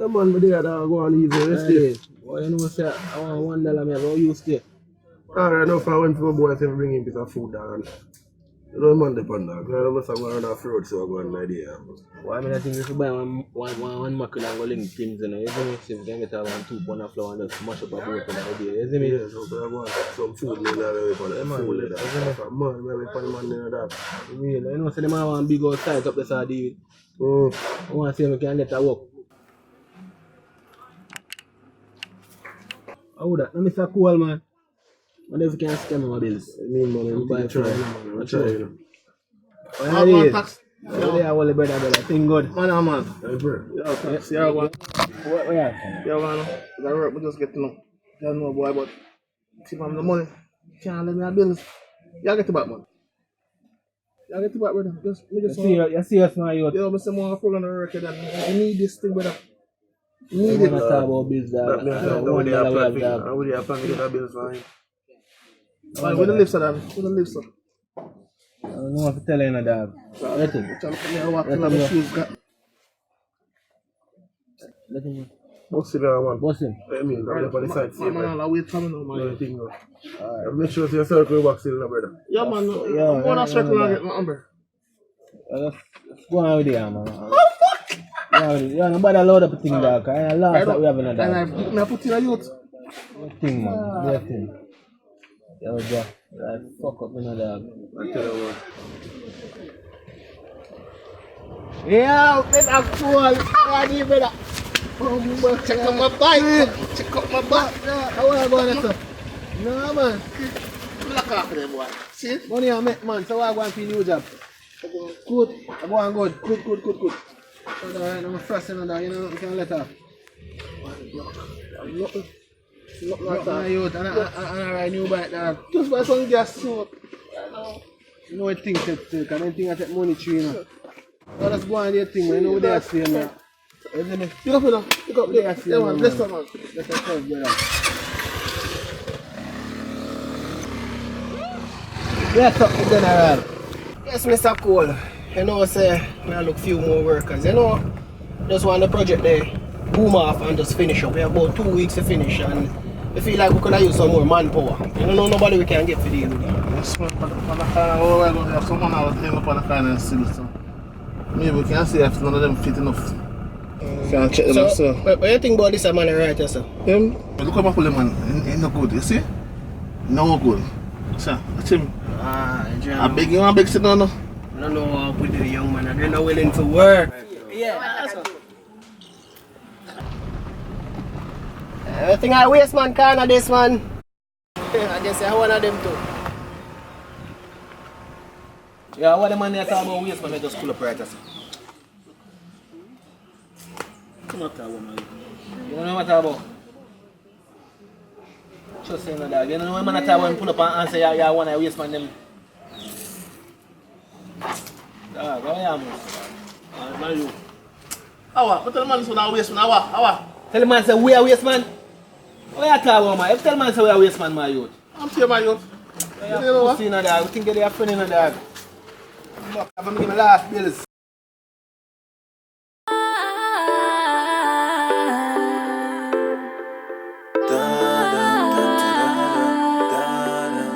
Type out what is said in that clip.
man, but they are go on easy. Well, you know, say, I want $1, me how you stay? Alright, enough I went for my boy to bring him a piece of food down. You know, man, depend on that. I must have gone on fruit, so I go on idea. Well, I mean, I think if you buy one mackerel and go link things, you know, you see, if you can get a 2 pound of flour and just mash up a boat with the idea, you see me? Yeah, so I want some food in there, for the food there. Man, maybe for the man in that. You know, so the man want big old size up the side, David. I want to see if we can get that work. How that? No, Mr. Cool, man. What if you can scam my bills? I mean, man, I'm trying. I'm trying. They are all the brother. Thing good. Man. Hey, bro. Okay. See how one. Where? Yeah, man. I work, but just get to know. You know, boy, but if I'm the money, can't let me have bills. You get to back, man. You get to back, brother. You see us now, you. Yo, but some more full on the record and I need this thing, brother. Need it. Talk about bills, dog. How do you have to get bills for him? With the lips, sir. With the lips, sir. I don't know what to tell you, no, dog. Let him. Let him. Boss him, man. Boss him. I mean, I'm on the side. See, man. I'll wait coming on, man. Make sure you circle box in, brother. Yeah, man. I'm going to circle and get my number. Let's go on with it, man. Yeah, nobody load up a thing, dog. I lost that we have another. And I put in a youth. What thing, man? What thing? Yo, bro. Fuck up another dog. I tell you what. Yeah, better cool. I need better. Check out my bike. Check out my back. How are you going, sir? No, man. Look after them, boy. See? Money I make, man. So I go and for new job. Good. I go and good. Good. So I'm first in that, you know, you can let her. Look like that. Youth, and I ride new bike, dog. Just buy some gas soap. You know what things take, and then things I take money to, you know. So let's go on their thing, man. You know what they are saying, man. Isn't it? Pick up, you know. Pick up there. Yeah, man. Bless them, man. Bless yourself, brother. Bless up the general. Yes, Mr. Cole. You know, say, I look few more workers. You know, just want the project there boom off and just finish up. We have about 2 weeks to finish, and we feel like we could have used some more manpower. You know, nobody we can get for deal with it. Yes, man. Someone I was hang up on the car and still, so maybe we can see if none of them fit enough. Can check them up, sir. What do you think about this man right here, sir? Look at my pull man, ain't no good, you see? No good. Sir, that's him. I beg you, sit down now. I don't know how to put the young man, they're not willing to work. Yeah. I think I waste man can of this, man. I just say I one of them too. Yeah, what the man here talk about waste, man, I just pull up right there. Come on, talk about, man. You know what I talk about? Just saying that, dog. You know what man I talk about, pull up and say, yeah, one of waste, man, them. Dog, how are you, man? Man, you. Awa, but tell the man so now waste man, awa. Tell the man say, we are waste, man. What you talk about, man? If tell the man say, we are waste, man, my youth. I'm here, my youth. You know what? We think they're a friend in the dog. Look, I'm going to give me last bills.